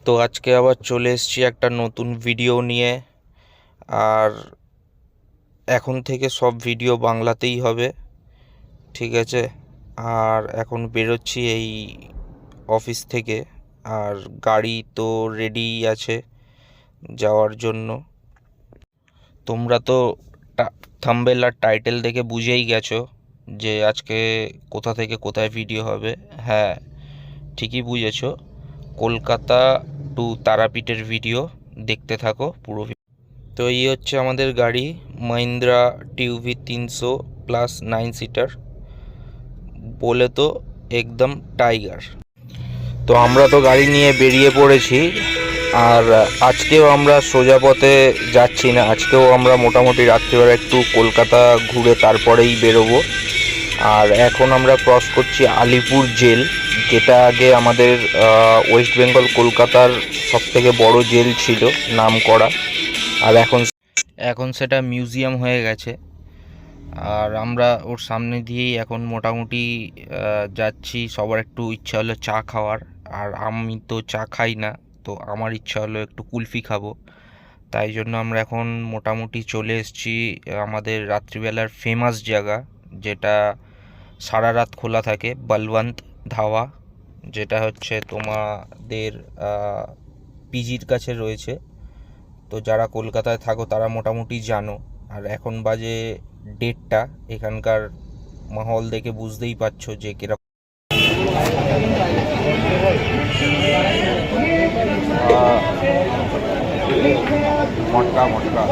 তো আজকে আবার চলে এসেছি একটা নতুন ভিডিও নিয়ে। আর এখন থেকে সব ভিডিও বাংলাতেই হবে, ঠিক আছে? আর এখন বেরোচ্ছি এই অফিস থেকে। আর গাড়ি তো রেডি আছে যাওয়ার জন্য। তোমরা তো থাম্বনেল আর টাইটেল দেখে বুঝেই গেছো যে আজকে কোথা থেকে কোথায় ভিডিও হবে। হ্যাঁ, ঠিকই বুঝেছো, কলকাতা টু তারাপীঠের ভিডিও। দেখতে থাকো পুরো। তো এই হচ্ছে আমাদের গাড়ি, মহিন্দ্রা টিউভি 300+9 সিটার, বলে তো একদম টাইগার। তো আমরা তো গাড়ি নিয়ে বেরিয়ে পড়েছি। আর আজকেও আমরা সোজা পথে যাচ্ছি না, আজকেও আমরা মোটামুটি রাত্রিবেলা একটু কলকাতা ঘুরে তারপরেই বেরোবো। আর এখন আমরা ক্রস করছি আলিপুর জেল, যেটা আগে আমাদের ওয়েস্ট বেঙ্গল কলকাতার সবথেকে বড় জেল ছিল, নাম করা। আর এখন সেটা মিউজিয়াম হয়ে গেছে। আর আমরা ওর সামনে দিয়েই এখন মোটামুটি যাচ্ছি। সবার একটু ইচ্ছা হলো চা খাওয়ার, আর আমি তো চা খাই না, তো আমার ইচ্ছা হলো একটু কুলফি খাবো। তাই জন্য আমরা এখন মোটামুটি চলে এসেছি আমাদের রাত্রিবেলার ফেমাস জায়গা, যেটা সারা রাত খোলা থাকে, বলবন্ত ধাওয়া, যেটা হচ্ছে তোমাদের পিজির কাছে রয়েছে। তো যারা কলকাতায় থাকো তারা মোটামুটি জানো। আর এখন বাজে 1:30। এখানকার মাহল দেখে বুঝতেই পারছো যে কিরকম। মটকা মটকা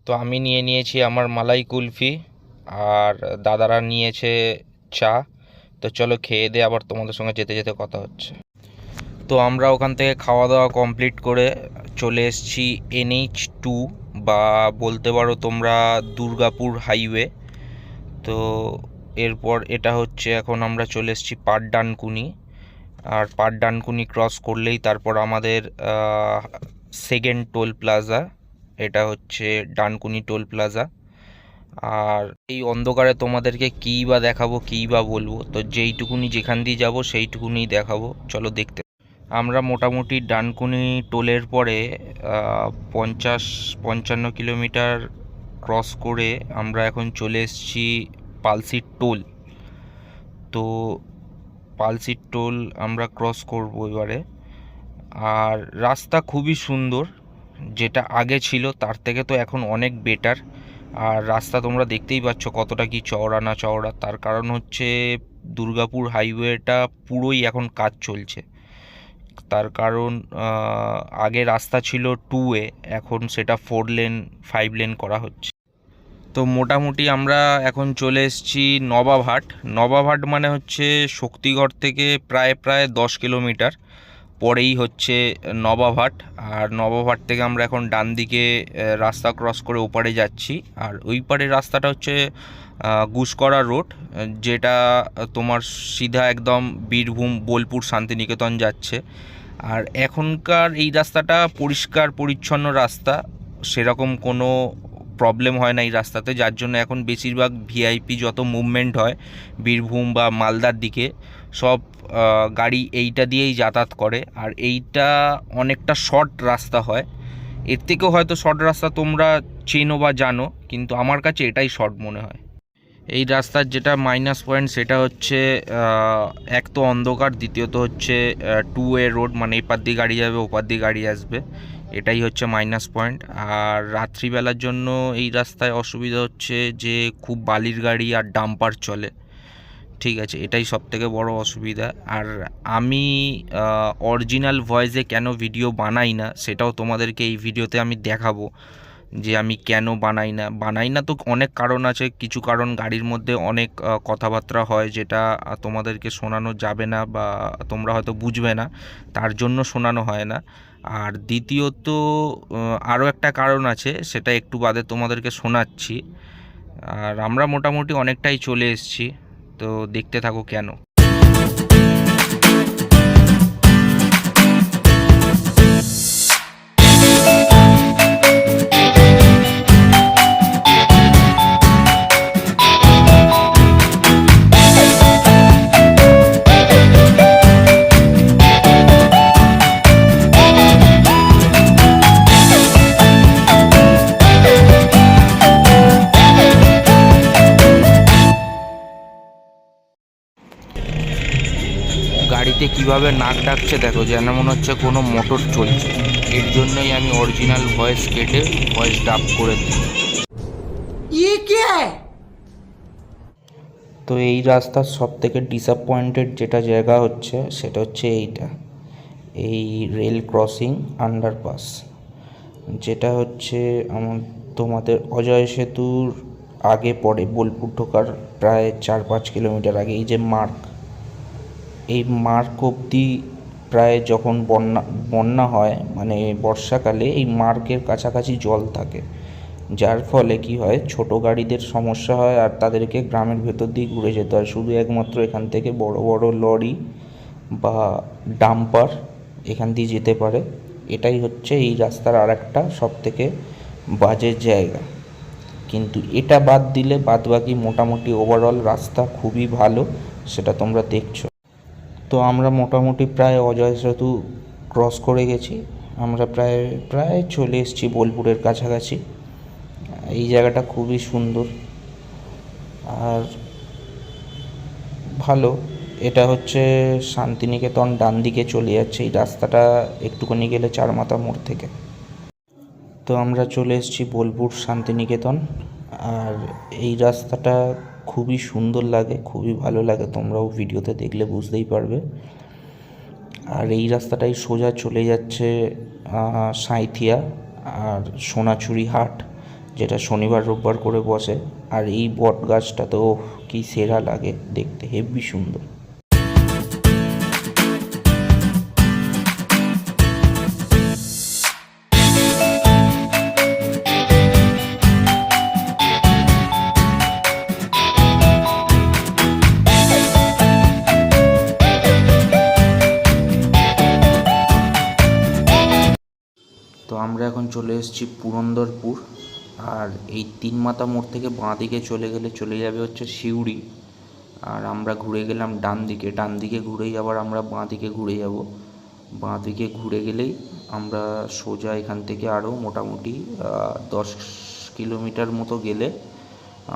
তো আমি নিয়ে নিয়েছি আমার মালাই কুলফি, আর দাদারা নিয়েছে চা। তো চলো খেয়ে দিয়ে আবার তোমাদের সঙ্গে যেতে যেতে কথা হচ্ছে। তো আমরা ওখান থেকে খাওয়া দাওয়া কমপ্লিট করে চলে এসেছি NH2, বা বলতে পারো তোমরা দুর্গাপুর হাইওয়ে। তো এরপর এটা হচ্ছে, এখন আমরা চলে এসেছি পাটডানকুনি। আর পাটডানকুনি ক্রস করলেই তারপর আমাদের সেকেন্ড টোল প্লাজা, এটা হচ্ছে ডানকুনি টোল প্লাজা। আর এই অন্ধকারে তোমাদেরকে কী বা দেখাবো, কী বা বলবো, তো যেইটুকুনি যেখান দিয়ে যাবো সেইটুকুনি দেখাবো। চলো দেখতে। আমরা মোটামুটি ডানকুনি টোলের পরে 50-55 কিলোমিটার ক্রস করে আমরা এখন চলে এসেছি পালসির টোল। তো পালসির টোল আমরা ক্রস করব এবারে। আর রাস্তা খুবই সুন্দর, যেটা আগে ছিল তার থেকে তো এখন অনেক বেটার। আর রাস্তা তোমরা দেখতেই পাচ্ছ কতটা কি চওড়া না চওড়া। তার কারণ হচ্ছে দুর্গাপুর হাইওয়েটা পুরোই এখন কাজ চলছে। তার কারণ আগে রাস্তা ছিল 2 ওয়ে, এখন সেটা 4 লেন 5 লেন করা হচ্ছে। তো মোটামুটি আমরা এখন চলে এসেছি নবাবহাট। নবাবহাট মানে হচ্ছে শক্তিগড় থেকে প্রায় প্রায় 10 কিলোমিটার পরেই হচ্ছে নবাবহাট। আর নবাবহাট থেকে আমরা এখন ডান দিকে রাস্তা ক্রস করে ওপারে যাচ্ছি। আর ওই পারের রাস্তাটা হচ্ছে গুসকরা রোড, যেটা তোমার সিধা একদম বীরভূম বোলপুর শান্তিনিকেতন যাচ্ছে। আর এখনকার এই রাস্তাটা পরিষ্কার পরিচ্ছন্ন রাস্তা, সেরকম কোনো প্রবলেম হয় না এই রাস্তাতে, যার জন্য এখন বেশিরভাগ ভিআইপি যত মুভমেন্ট হয় বীরভূম বা মালদার দিকে, সব গাড়ি এইটা দিয়েই যাতায়াত করে। আর এইটা অনেকটা শর্ট রাস্তা হয়, এর থেকেও হয়তো শর্ট রাস্তা তোমরা চেনো বা জানো, কিন্তু আমার কাছে এটাই শর্ট মনে হয়। এই রাস্তার যেটা মাইনাস পয়েন্ট সেটা হচ্ছে এক তো অন্ধকার, দ্বিতীয়ত হচ্ছে 2 ওয়ে রোড, মানে এপার দিয়ে গাড়ি যাবে ওপার দিয়ে গাড়ি আসবে, এটাই হচ্ছে মাইনাস পয়েন্ট। আর রাত্রিবেলার জন্য এই রাস্তায় অসুবিধা হচ্ছে যে খুব বালির গাড়ি আর ডাম্পার চলে, ঠিক আছে, এটাই সব থেকে বড় অসুবিধা। আর আমি অরিজিনাল ভয়েসে কেন ভিডিও বানাই না সেটাও তোমাদেরকে এই ভিডিওতে আমি দেখাবো, যে আমি কেন বানাই না। তো অনেক কারণ আছে, কিছু কারণ গাড়ির মধ্যে অনেক কথাবার্তা হয় যেটা তোমাদেরকে শোনানো যাবে না বা তোমরা হয়তো বুঝবে না, তার জন্য শোনানো হয় না। আর দ্বিতীয়ত আরও একটা কারণ আছে, সেটা একটু বাদে তোমাদেরকে শোনাচ্ছি। আর আমরা মোটামুটি অনেকটাই চলে এসেছি, তো দেখতে থাকো কেন। গাড়িতে কিভাবে নাক ডাকছে দেখো, যেন মনে হচ্ছে কোনো মোটর চলছে। এর জন্যই আমি অরিজিনাল ভয়েস কেটে ভয়েস ডাব করে দিই। তো এই রাস্তার সব থেকে ডিসঅ্যাপয়েন্টেড যেটা জায়গা হচ্ছে সেটা হচ্ছে এইটা, এই রেল ক্রসিং আন্ডারপাস, যেটা হচ্ছে তোমাদের অজয় সেতুর আগে পড়ে, বোলপুর ঢোকার প্রায় 4-5 কিলোমিটার আগে। এই যে এই মার্ক অবধি প্রায় যখন বন্যা হয় মানে বর্ষাকালে, এই মার্কের কাছাকাছি জল থাকে, যার ফলে কি হয়, ছোট গাড়িদের সমস্যা হয় আর তাদেরকে গ্রামের ভেতর দিয়ে ঘুরে যেতে হয়। শুধু একমাত্র এখান থেকে বড় বড় লরি বা ডাম্পার এখান দিয়ে যেতে পারে। এটাই হচ্ছে এই রাস্তার আর একটা সব থেকে বাজে জায়গা। কিন্তু এটা বাদ দিলে বাদবাকি মোটামুটি ওভারঅল রাস্তা খুবই ভালো, সেটা তোমরা দেখছো। তো আমরা মোটামুটি প্রায় অজয় সেতু ক্রস করে গেছি, আমরা প্রায় চলে এসেছি বোলপুরের কাছাকাছি। এই জায়গাটা খুবই সুন্দর আর ভালো। এটা হচ্ছে শান্তিনিকেতন, ডান দিকে চলে যাচ্ছে এই রাস্তাটা, একটুখানি গেলে চারমাথা মোড় থেকে। তো আমরা চলে এসেছি বোলপুর শান্তিনিকেতন, আর এই রাস্তাটা খুবই সুন্দর লাগে, খুবই ভালো লাগে, তোমরাও ভিডিওতে দেখলে বুঝতেই পারবে। আর এই রাস্তাটাই সোজা চলে যাচ্ছে সাঁইথিয়া আর সোনাঝুরি হাট, যেটা শনিবার রোববার করে বসে। আর এই বট গাছটা তো কি সেরা লাগে দেখতে, হেব্বি সুন্দর। তো আমরা এখন চলে এসেছি পুরন্দরপুর, আর এই 3 মাথা মোড় থেকে বাঁ দিকে চলে যাবে হচ্ছে সিউড়ি। আর আমরা ঘুরে গেলাম ডান দিকে ঘুরেই আবার আমরা বাঁ দিকে ঘুরে যাব। বাঁ দিকে ঘুরে গেলেই আমরা সোজা এখান থেকে আরও মোটামুটি 10 কিলোমিটার মতো গেলে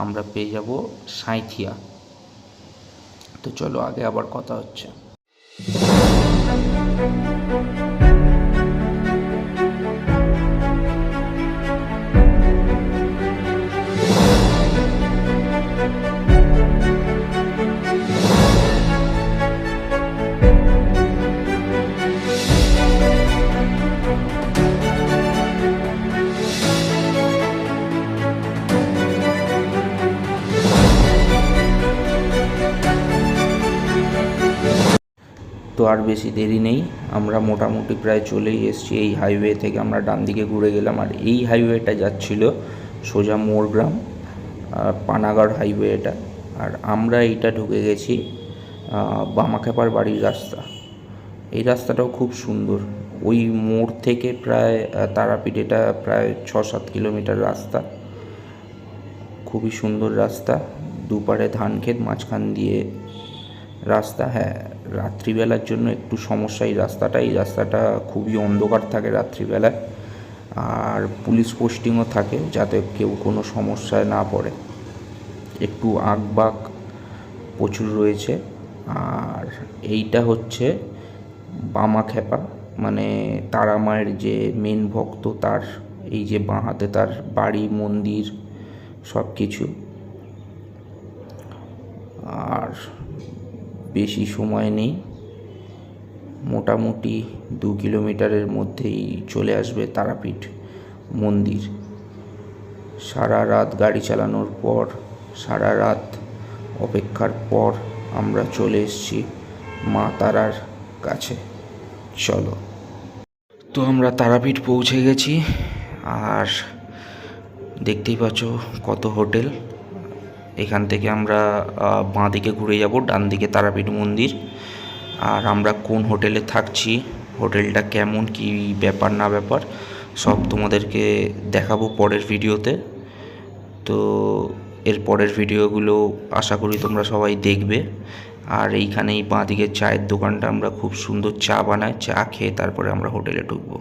আমরা পেয়ে যাব সাঁইথিয়া। তো চলো আগে আবার কথা হচ্ছে। তো আর বেশি দেরি নেই, আমরা মোটামুটি প্রায় চলেই এসেছি। এই হাইওয়ে থেকে আমরা ডান দিকে ঘুরে গেলাম, আর এই হাইওয়েটা যাচ্ছিল সোজা মোরগ্রাম পানাগড় হাইওয়ে এটা। আর আমরা এইটা ঢুকে গেছি বামাখ্যাপার বাড়ির রাস্তা। এই রাস্তাটাও খুব সুন্দর, ওই মোড় থেকে প্রায় তারাপীঠ এটা প্রায় 6-7 কিলোমিটার রাস্তা, খুবই সুন্দর রাস্তা। দুপারে ধান ক্ষেত, মাঝখান দিয়ে রাস্তা। হ্যাঁ, রাত্রিবেলার জন্য একটু সমস্যা এই রাস্তাটা খুবই অন্ধকার থাকে রাত্রিবেলায়, আর পুলিশ পোস্টিংও থাকে যাতে কেউ কোনো সমস্যায় না পড়ে। একটু আঁকবাঁক প্রচুর রয়েছে। আর এইটা হচ্ছে বামাখ্যাপা, মানে তারা মায়ের যে মেন ভক্ত, তার এই যে বাঁ হাতে তার বাড়ি, মন্দির সব কিছু। আর বেশি সময় নেই, মোটামুটি 2 কিলোমিটারের মধ্যেই চলে আসবে তারাপীঠ মন্দির। সারা রাত গাড়ি চালানোর পর, সারা রাত অপেক্ষার পর আমরা চলে এসেছি মা তারার কাছে। চলো, তো আমরা তারাপীঠ পৌঁছে গেছি, আর দেখতেই পাচ্ছ কত হোটেল। এখান থেকে আমরা বাঁ দিকে ঘুরে যাব, ডান দিকে তারাপীঠ মন্দির। আর আমরা কোন হোটেলে থাকছি, হোটেলটা কেমন, কি ব্যাপার না ব্যাপার, সব তোমাদেরকে দেখাবো পরের ভিডিওতে। তো এর পরের ভিডিওগুলো আশা করি তোমরা সবাই দেখবে। আর এইখানেই বাঁ দিকের চায়ের দোকানটা, আমরা খুব সুন্দর চা বানাই, চা খেয়ে তারপরে আমরা হোটেলে ঢুকবো।